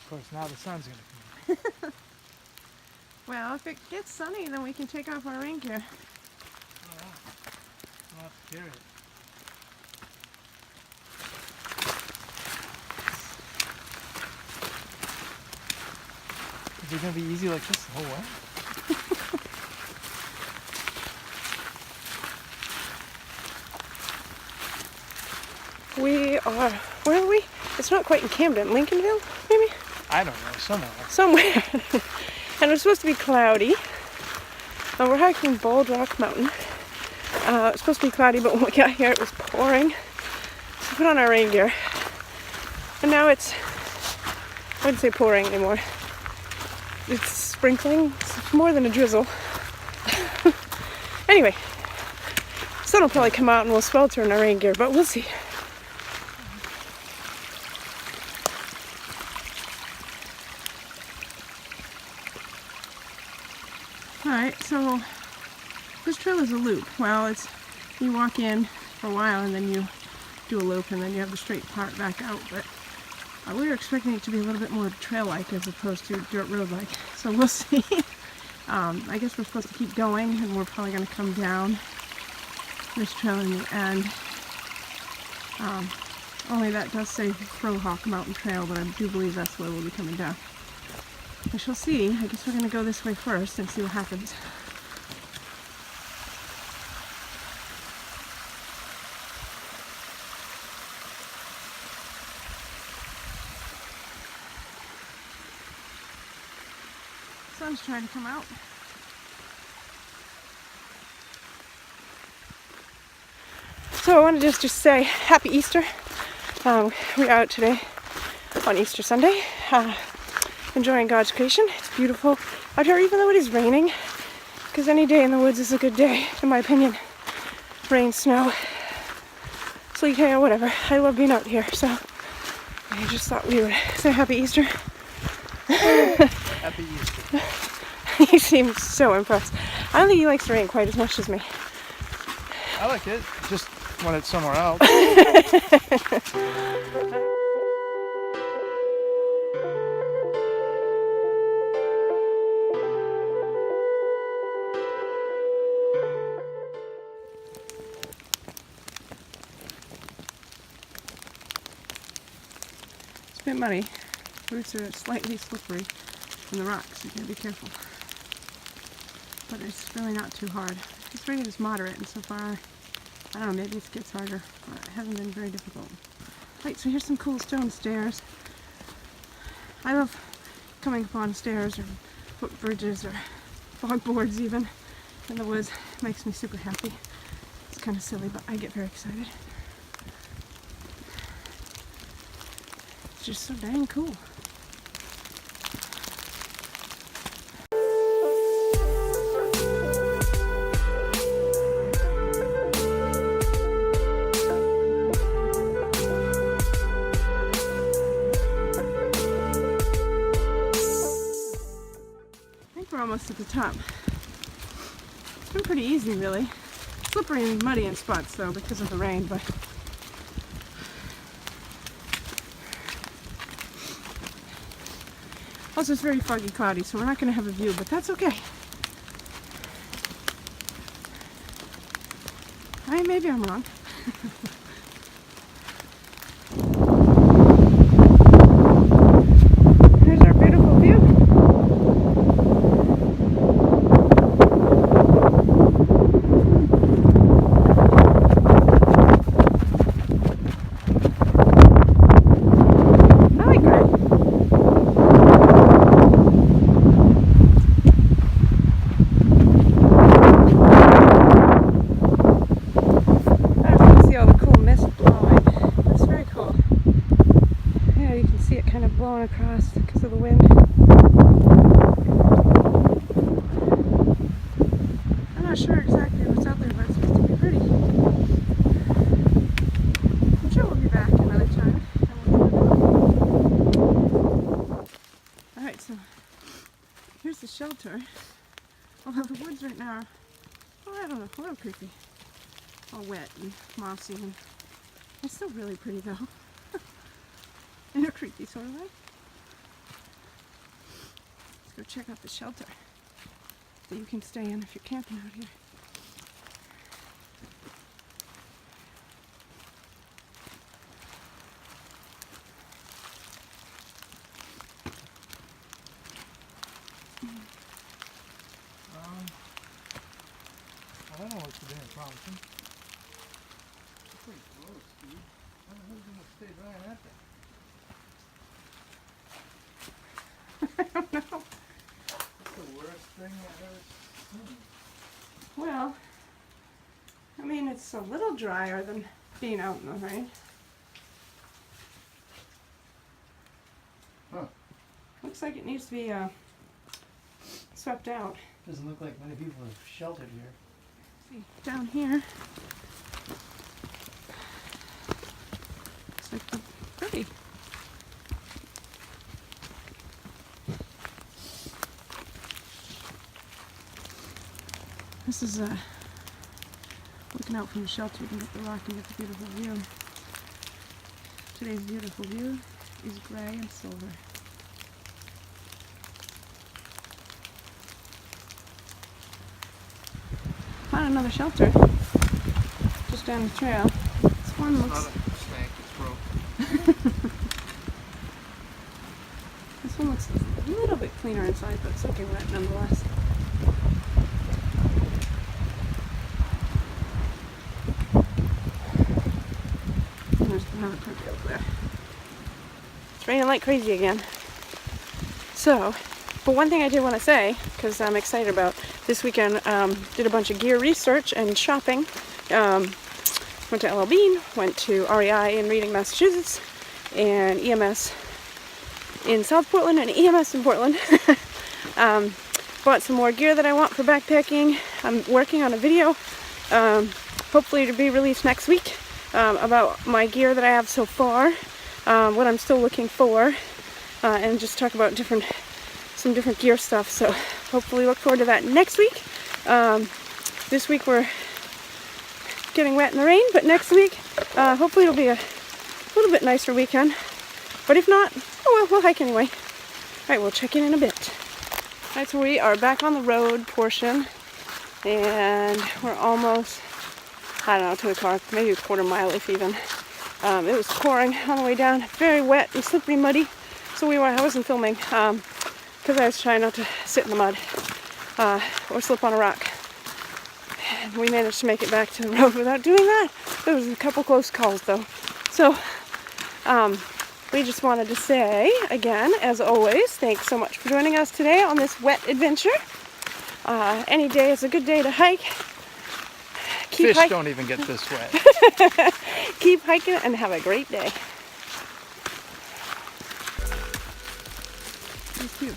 Of course, now the sun's going to come out. Well, if it gets sunny, then we can take off our rain gear. Oh, yeah. I'll have to carry it. Is it going to be easy like this the whole way? We are, where are we? It's not quite in Camden, Lincolnville, maybe? I don't know, somewhere. Somewhere. And it's supposed to be cloudy. We're hiking Bald Rock Mountain. It's supposed to be cloudy, but when we got here it was pouring. So we put on our rain gear. And now it's, I wouldn't say pouring anymore. It's sprinkling. It's more than a drizzle. Anyway, sun will probably come out and we'll swelter in our rain gear, but we'll see. Alright, so this trail is a loop. Well, it's, you walk in for a while and then you do a loop and then you have the straight part back out, but we were expecting it to be a little bit more trail-like as opposed to dirt road-like, so we'll see. I guess we're supposed to keep going and we're probably going to come down this trail in the end. Only that does say Crowhawk Mountain Trail, but I do believe that's where we'll be coming down. We shall see. I guess we're going to go this way first and see what happens. Sun's trying to come out. So I wanted to just say Happy Easter. We're out today on Easter Sunday. Enjoying God's creation. It's beautiful out here, even though it is raining, because any day in the woods is a good day, in my opinion. Rain, snow, sleet, hail, whatever. I love being out here, so I just thought we would say Happy Easter. Happy Easter. He seems so impressed. I don't think he likes the rain quite as much as me. I like it, just when it's somewhere else. It's a bit muddy. Roots are slightly slippery in the rocks, you gotta be careful. But it's really not too hard. This rain is moderate, and so far, I don't know, maybe it gets harder, but it hasn't been very difficult. Right, so here's some cool stone stairs. I love coming upon stairs or footbridges or fog boards even in the woods. It makes me super happy. It's kind of silly, but I get very excited. It's just so dang cool. We're almost at the top. It's been pretty easy, really. Slippery and muddy in spots, though, because of the rain, but also it's very foggy, cloudy, so we're not going to have a view, but that's okay. Maybe I'm wrong. Here's our beautiful view. Blowing across because of the wind. I'm not sure exactly what's out there, but it's supposed to be pretty. I'm sure we'll be back another time. Alright, so here's the shelter. Although the woods right now are, well, I don't know, a little creepy. All wet and mossy, and it's still really pretty though. In a creepy sort of way. go check out the shelter that you can stay in if you're camping out here. I don't know what's the damn promising. It's pretty close, dude. How the hell's gonna stay dry on that thing? I don't know. That's the worst thing I've ever seen. Well, I mean, it's a little drier than being out in the rain. Huh. Looks like it needs to be swept out. Doesn't look like many people have sheltered here. See, down here, it's like pretty. This is looking out from the shelter. You can get the rock and get the beautiful view. Today's beautiful view is gray and silver. Found another shelter just down the trail. This one It's looks. not a snake, it's rope. This one looks a little bit cleaner inside, but soaking wet nonetheless. And there's another country over there. It's raining like crazy again. So, but one thing I did want to say, because I'm excited about this weekend, did a bunch of gear research and shopping. Went to LL Bean, went to REI in Reading, Massachusetts, and EMS in South Portland and EMS in Portland. Bought some more gear that I want for backpacking. I'm working on a video, hopefully to be released next week, about my gear that I have so far, what I'm still looking for, and just talk about some different gear stuff. So hopefully look forward to that next week. This week we're getting wet in the rain, but next week hopefully it'll be a little bit nicer weekend. But if not, oh well, we'll hike anyway. Alright, we'll check in a bit. Alright, so we are back on the road portion, and we're almost, I don't know, to the car, maybe a quarter mile if even. It was pouring on the way down, very wet and slippery, muddy. So I wasn't filming because I was trying not to sit in the mud or slip on a rock. And we managed to make it back to the road without doing that. There was a couple close calls though. So we just wanted to say again, as always, thanks so much for joining us today on this wet adventure. Any day is a good day to hike. Fish don't even get this wet. Keep hiking and have a great day. Thank you.